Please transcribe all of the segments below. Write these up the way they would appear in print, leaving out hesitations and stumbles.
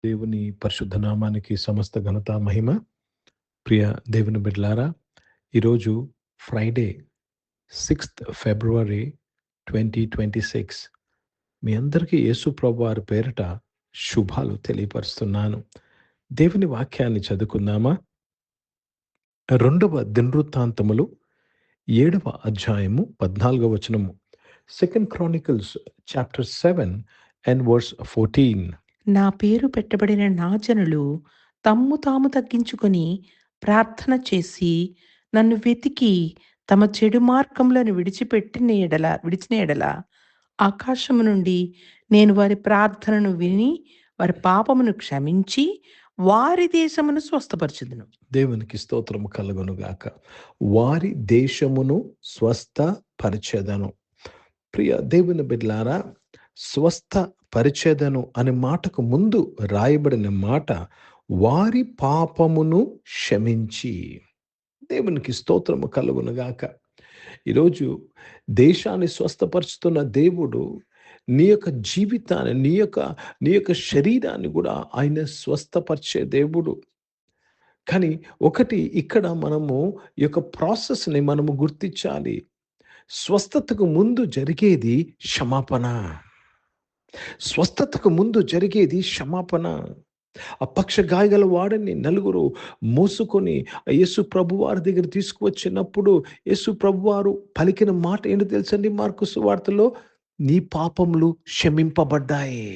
దేవుని పరిశుద్ధ నామానికి సమస్త ఘనత మహిమ. ప్రియ దేవుని బిడ్డలారా, ఈరోజు ఫ్రైడే 6th ఫిబ్రవరి 2026. మీ అందరికీ యేసు ప్రభువారి పేరిట శుభాలు తెలియపరుస్తున్నాను. దేవుని వాక్యాన్ని చదువుకుందామా? రెండవ దినవృత్తాంతములు 7వ అధ్యాయము 14వ వచనము. 2 Chronicles chapter 7 and verse 14. నా పేరు పెట్టబడిన నా జనులు తమ్ము తాము తగ్గించుకొని ప్రార్థన చేసి నన్ను వెతికి తమ చెడు మార్గములను విడిచిన ఎడల ఆకాశము నుండి నేను వారి ప్రార్థనను విని వారి పాపమును క్షమించి వారి దేశమును స్వస్థపరచుదును. దేవునికి స్తోత్రము కలుగునుగాక. వారి దేశమును స్వస్థపరిచెదను. ప్రియ దేవుని బిడ్డలారా, స్వస్థపరిచెదను అనే మాటకు ముందు రాయబడిన మాట వారి పాపమును క్షమించి. దేవునికి స్తోత్రము కలుగునుగాక. ఈరోజు దేశాన్ని స్వస్థపరుచుతున్న దేవుడు నీ యొక్క జీవితాన్ని, నీ యొక్క శరీరాన్ని కూడా ఆయన స్వస్థపరిచే దేవుడు. కానీ ఒకటి ఇక్కడ మనము ఈ యొక్క ప్రాసెస్ని మనము గుర్తించాలి. స్వస్థతకు ముందు జరిగేది క్షమాపణ. స్వస్థతకు ముందు జరిగేది క్షమాపణ. ఆ పక్షగాయగల వాడిని నలుగురు మోసుకొని యేసు ప్రభువారి దగ్గర తీసుకువచ్చినప్పుడు యేసు ప్రభువారు పలికిన మాట ఏంటో తెలుసండి? మార్కు సువార్తలో, నీ పాపములు క్షమింపబడ్డాయి.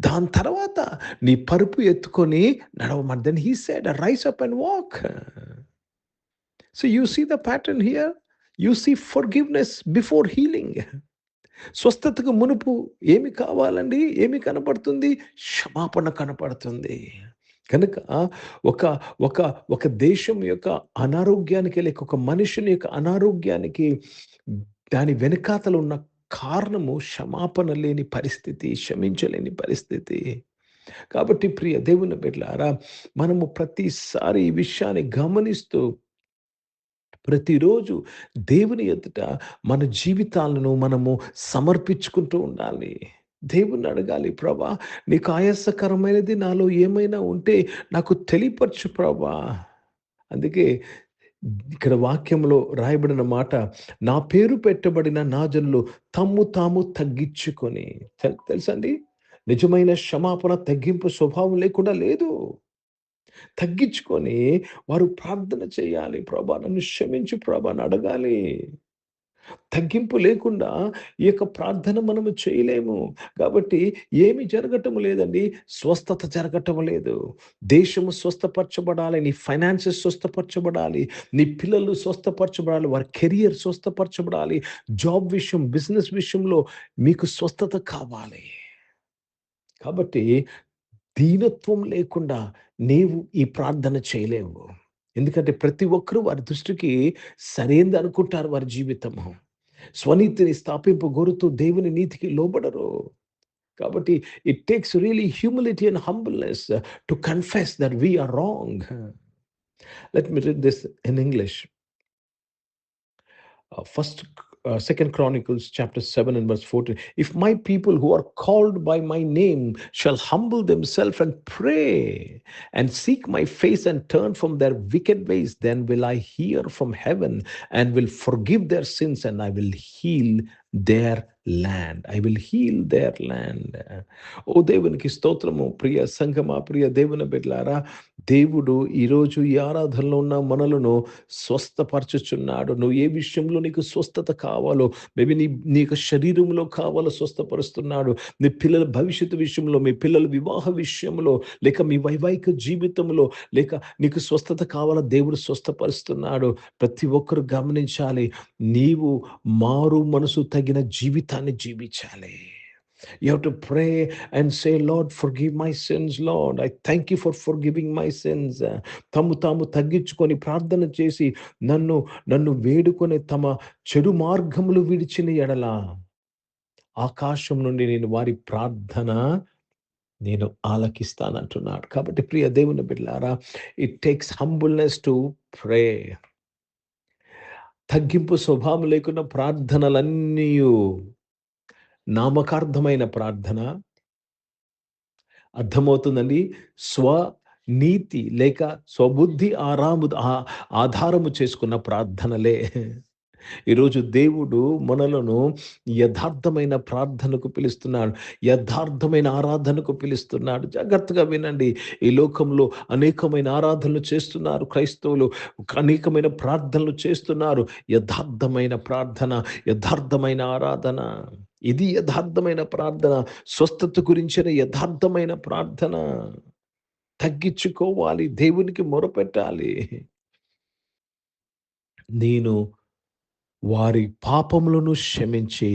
దాని తర్వాత నీ పరుపు ఎత్తుకొని నడవమని. Then he said, rise up and walk. So you see the pattern here. You see forgiveness before healing. స్వస్థతకు మునుపు ఏమి కావాలండి? ఏమి కనపడుతుంది? క్షమాపణ కనపడుతుంది. కనుక ఒక దేశం యొక్క అనారోగ్యానికి, లేక ఒక మనుషుని యొక్క అనారోగ్యానికి దాని వెనకాతలు ఉన్న కారణము క్షమాపణ లేని పరిస్థితి, క్షమించలేని పరిస్థితి. కాబట్టి ప్రియ దేవుని బిడ్డలారా, మనము ప్రతిసారి ఈ విషయాన్ని గమనిస్తూ ప్రతిరోజు దేవుని ఎదుట మన జీవితాలను మనము సమర్పించుకుంటూ ఉండాలి. దేవుణ్ణి అడగాలి, ప్రభా నీకు ఆయాసకరమైనది నాలో ఏమైనా ఉంటే నాకు తెలియపరచు ప్రభా. అందుకే ఇక్కడ వాక్యంలో రాయబడిన మాట, నా పేరు పెట్టబడిన నా జనులు తమ్ము తాము తగ్గించుకొని. తెలుసండి, నిజమైన క్షమాపణ తగ్గింపు స్వభావం లేకుండా లేదు. తగ్గించుకొని వారు ప్రార్థన చేయాలి. ప్రభా నన్ను క్షమించు ప్రభా అని అడగాలి. తగ్గింపు లేకుండా ఈ యొక్క ప్రార్థన మనము చేయలేము. కాబట్టి ఏమి జరగటం లేదండి? స్వస్థత జరగటం లేదు. దేశము స్వస్థపరచబడాలి, నీ ఫైనాన్సెస్ స్వస్థపరచబడాలి, నీ పిల్లలు స్వస్థపరచబడాలి, వారి కెరియర్ స్వస్థపరచబడాలి, జాబ్ విషయం, బిజినెస్ విషయంలో మీకు స్వస్థత కావాలి. కాబట్టి దీనత్వం లేకుండా నీవు ఈ ప్రార్థన చేయలేవు. ఎందుకంటే ప్రతి ఒక్కరూ వారి దృష్టికి సరైనది అనుకుంటారు వారి జీవితము. స్వనీతిని స్థాపింపగోరుతూ దేవుని నీతికి లోబడరు. కాబట్టి it takes really humility and humbleness to confess that we are wrong. Let me read this in English. Second Chronicles chapter 7 and verse 14. If my people who are called by my name shall humble themselves and pray and seek my face and turn from their wicked ways, then will I hear from heaven and will forgive their sins and I will heal their land. I will heal their land. ఓ దేవునికి స్తోత్రము. ప్రియ సంఘమా, ప్రియ దేవుని బిడ్డలారా, దేవుడు ఈరోజు ఈ ఆరాధనలో ఉన్న మనలను స్వస్థపరచుచున్నాడు. నువ్వు ఏ విషయంలో నీకు స్వస్థత కావాలో, మేబీ నీ యొక్క శరీరంలో కావాలో స్వస్థపరుస్తున్నాడు. నీ పిల్లల భవిష్యత్తు విషయంలో, మీ పిల్లల వివాహ విషయంలో, లేక మీ వైవాహిక జీవితంలో, లేక నీకు స్వస్థత కావాలో దేవుడు స్వస్థపరుస్తున్నాడు. ప్రతి ఒక్కరు గమనించాలి, నీవు మారు మనసు తగిన జీవితాన్ని జీవించాలి. You have to pray and say, Lord, forgive my sins, Lord. I thank you for forgiving my sins. తాము తగ్గించుకొని ప్రార్థన చేసి నన్ను వేడుకొని తమ చెడు మార్గములు విడిచిన ఎడల ఆకాశం నుండి నేను వారి ప్రార్థన నేను ఆలకిస్తానంటున్నాడు. కాబట్టి ప్రియ దేవుని బిడ్డలారా, it takes humbleness to pray. తగ్గింపు స్వభావం లేకుండా ప్రార్థనలన్నీ నామకార్థమైన ప్రార్థన, అర్థమవుతుందండి. స్వనీతి లేక స్వబుద్ధి ఆధారము చేసుకున్న ప్రార్థనలే. ఈరోజు దేవుడు మనలను యథార్థమైన ప్రార్థనకు పిలుస్తున్నాడు. యథార్థమైన ఆరాధనకు పిలుస్తున్నాడు. జాగ్రత్తగా వినండి. ఈ లోకంలో అనేకమైన ఆరాధనలు చేస్తున్నారు క్రైస్తవులు. అనేకమైన ప్రార్థనలు చేస్తున్నారు. యథార్థమైన ప్రార్థన, యథార్థమైన ఆరాధన. ఇది యథార్థమైన ప్రార్థన. స్వస్థత గురించిన యథార్థమైన ప్రార్థన. తగ్గించుకోవాలి. దేవునికి మొరపెట్టాలి. నేను వారి పాపములను క్షమించి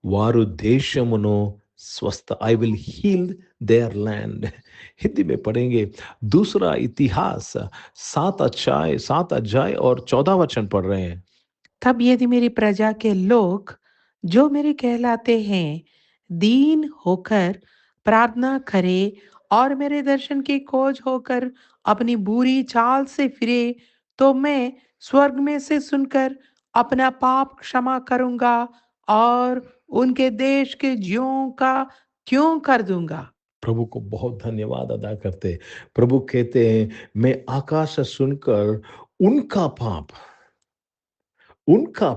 వారు దేశమును I will heal there land. Hindi में पढ़ेंगे दूसरा इतिहास 7 अध्याय और 14 वचन पढ़ रहे हैं. तब यदि मेरी प्रजा के लोग जो मेरे कहलाते हैं दीन होकर प्रार्थना करे और मेरे दर्शन की खोज होकर अपनी बुरी चाल से फिरे, तो मैं स्वर्ग में से सुनकर अपना पाप क्षमा करूंगा और उनके देश के ज्यों का त्यों कर दूंगा. प्रभु को बहुत धन्यवाद अदा करते. प्रभु कहते हैं मैं आकाश से सुनकर उनका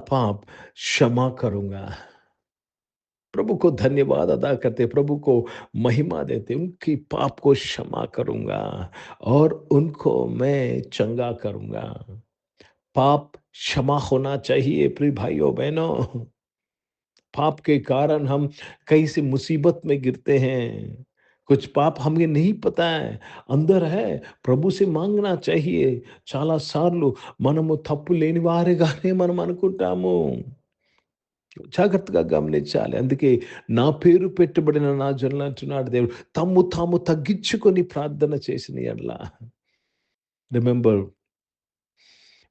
पाप क्षमा करूंगा. प्रभु को धन्यवाद अदा करते, प्रभु को महिमा देते. उनकी पाप को क्षमा करूंगा और उनको मैं चंगा करूंगा. पाप क्षमा होना चाहिए प्रिय भाइयों बहनों. पाप के कारण हम कहीं से मुसीबत में गिरते हैं. कुछ पाप हमें नहीं पता है, अंदर है. ప్రభు से మాంగనా चाहिए. చాలా సార్లు మనము తప్పు లేని వారిగానే మనం అనుకుంటాము. జాగ్రత్తగా గమనించాలి. అందుకే నా పేరు పెట్టబడిన నా జనులు అంటున్నాడు దేవుడు, తమ్ము తాము తగ్గించుకొని ప్రార్థన చేసిన యెడల. Remember,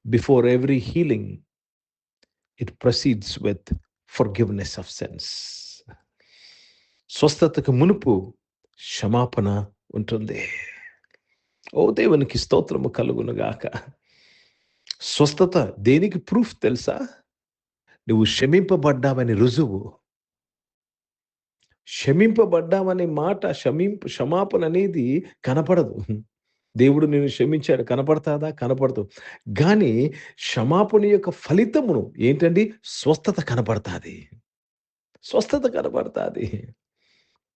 before every healing it proceeds with forgiveness of sins. స్వస్థతకు మునుపు క్షమాపణ ఉంటుంది. ఓ దేవునికి స్తోత్రము కలుగును గాక. స్వస్థత దేనికి ప్రూఫ్ తెలుసా? నువ్వు క్షమింపబడ్డావని రుజువు. క్షమింపబడ్డావనే మాట, క్షమాపణ అనేది కనపడదు. దేవుడు నిన్ను క్షమించాడు, కనపడతాదా? కనపడదు. కానీ క్షమాపణ యొక్క ఫలితమును ఏంటండి? స్వస్థత కనపడతాది. స్వస్థత కనపడతాది.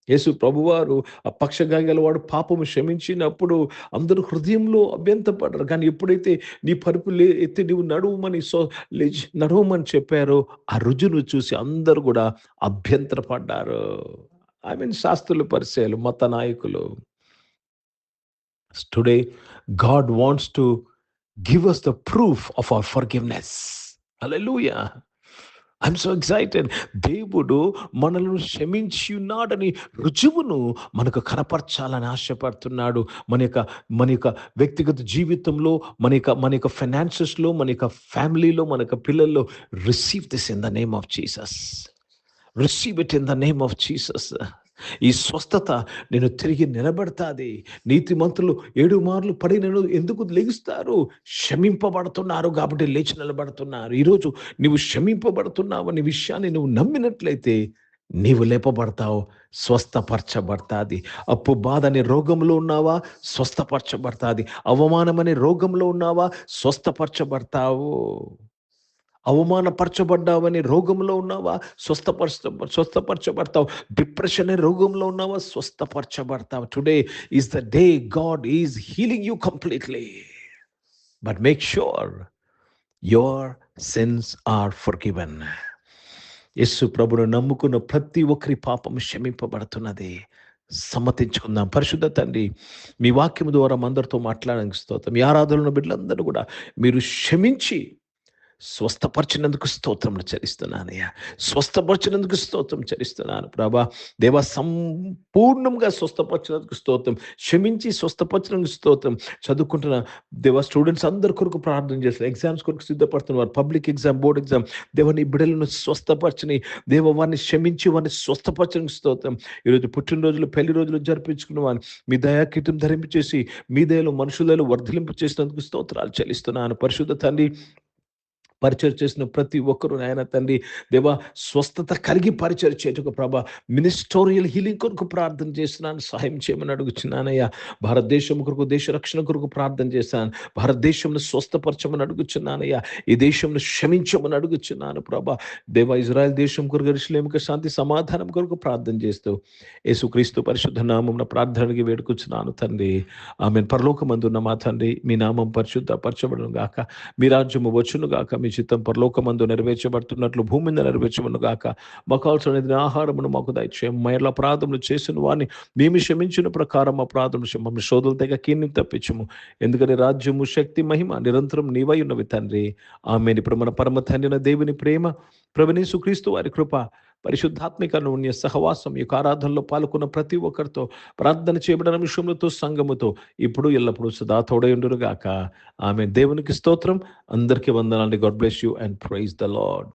యేసు ప్రభువారు ఆ పక్షగాయగలవాడు పాపము క్షమించినప్పుడు అందరూ హృదయంలో అభ్యంతరపడ్డారు. కానీ ఎప్పుడైతే నీ పరుపు ఎత్తి నువ్వు నడవమని చెప్పారో ఆ రుజువును చూసి అందరూ కూడా అభ్యంతరపడ్డారు. ఐ మీన్ శాస్త్రులు, పరిసయ్యులు, మత నాయకులు. Today God wants to give us the proof of our forgiveness. Hallelujah. I'm so excited. దేవుడు మనల్ని క్షమించి ఉన్నాడని రుజువును మనకు కనపరచాలని ఆశపడుతున్నాడు. మన యొక్క వ్యక్తిగత జీవితంలో, మన యొక్క ఫైనాన్సెస్లో, మన యొక్క ఫ్యామిలీలో, మన యొక్క పిల్లల్లో. Receive this in the name of Jesus. Receive it in the name of Jesus. ఈ స్వస్థత నేను తిరిగి నిలబెడతాది. నీతిమంతులు 7 మార్లు పడినను ఎందుకు లెగుస్తారు? క్షమింపబడుతున్నారు కాబట్టి లేచి నిలబడుతున్నారు. ఈరోజు నువ్వు క్షమింపబడుతున్నావనే విషయాన్ని నువ్వు నమ్మినట్లయితే నీవు లేపబడతావు, స్వస్థపరచబడతాది. అప్పు బాధ అనే రోగంలో ఉన్నావా? స్వస్థపరచబడతాది. అవమానం అనే రోగంలో ఉన్నావా? స్వస్థపరచబడతావు. అవమానపరచబడ్డావని రోగంలో ఉన్నావా? స్వస్థపరచబడతావు. డిప్రెషన్ అనే రోగంలో ఉన్నావా? స్వస్థపరచబడతావు. Today is the day God is healing you completely. But make sure your sins are forgiven. Yesu ప్రభువును నమ్ముకున్న ప్రతి ఒక్కరి పాపం క్షమింపబడుతున్నది. సమ్మతించుకుందాం. పరిశుద్ధ తండ్రి, మీ వాక్యము ద్వారా అందరితో మాట్లాడడానికి స్తోత్రం. మీ ఆరాధనలో బిడ్డలందరూ కూడా మీరు క్షమించి స్వస్థపరిచినందుకు స్తోత్రములు చెల్లిస్తున్నానయ్యా. స్వస్థపరిచినందుకు స్తోత్రం చెల్లిస్తున్నాను ప్రభా. దేవా, సంపూర్ణంగా స్వస్థపరిచినందుకు స్తోత్రం. క్షమించి స్వస్థపరిచినందుకు స్తోత్రం. చదువుకుంటున్న దేవా స్టూడెంట్స్ అందరి కొరకు ప్రార్థన చేస్తారు. ఎగ్జామ్స్ కొరకు సిద్ధపడుతున్నారు. Public exam, board exam. దేవా, నీ బిడ్డలను స్వస్థపరచని దేవ, వారిని క్షమించి వారిని స్వస్థపరచడానికి స్తోత్రం. ఈరోజు పుట్టినరోజులు, పెళ్లి రోజులు జరుపుకున్న వారిని మీ దయాకీటం ధరింపచేసి మీ దయలో మనుషులలో వర్ధలింపు చేసినందుకు స్తోత్రాలు చెల్లిస్తున్నాను. పరిశుద్ధ తండ్రి, పరిచయం చేసిన ప్రతి ఒక్కరు నాయన తండ్రి దేవా స్వస్థత కలిగి పరిచయం చేయటకు ప్రభా మినిస్టోరియల్ హీలింగ్ కొరకు ప్రార్థన చేస్తున్నాను, సహాయం చేయమని అడుగుచున్నానయ్యా. భారతదేశం కొరకు, దేశ రక్షణ కొరకు ప్రార్థన చేశాను. భారతదేశంలో స్వస్థపరచమని అడుగుచున్నానయ్యా. ఈ దేశంలో క్షమించమని అడుగుచున్నాను ప్రభా. దేవా ఇజ్రాయెల్ దేశం కొరకు, యెరూషలేముకు శాంతి సమాధానం కొరకు ప్రార్థన చేస్తూ యేసుక్రీస్తు పరిశుద్ధ నామమున ప్రార్థనకి వేడుకొచ్చున్నాను తండ్రి. ఆమేన్. పరలోకమందున్న మా తండ్రి, మీ నామం పరిశుద్ధ పరచబడును గాక, మీ రాజ్యము వచ్చును గాక, మీ చిత్తం పరలోకమందు నెరవేర్చబడుతున్నట్లు భూమి మీద నెరవేర్చబడును గాక. మాకు కావాల్సిన ఆహారమును మాకు దయచేయం. మా ఎడల అపరాధములు చేసిన వారిని మేము క్షమించిన ప్రకారం అపరాధములు మమ్మల్ని శోధుల తెగ కీన్ని తప్పించుము. ఎందుకంటే రాజ్యము, శక్తి, మహిమ నిరంతరం నీవై ఉన్నవి తండ్రి. ఆమేన్. ఇప్పుడు మన పరమ తండ్రి దేవుని ప్రేమ, ప్రభువైన యేసుక్రీస్తు వారి కృప, పరిశుద్ధాత్మిక అన్యోన్య సహవాసం, ఈ యొక్క ఆరాధనలో పాల్గొన్న ప్రతి ఒక్కరితో, ప్రార్థన చేయబడిన విషయములతో, సంఘముతో ఇప్పుడు ఎల్లప్పుడూ సదా తోడై ఉండును గాక. ఆమేన్. దేవునికి స్తోత్రం. అందరికీ వందనాలు. God bless you and praise the lord.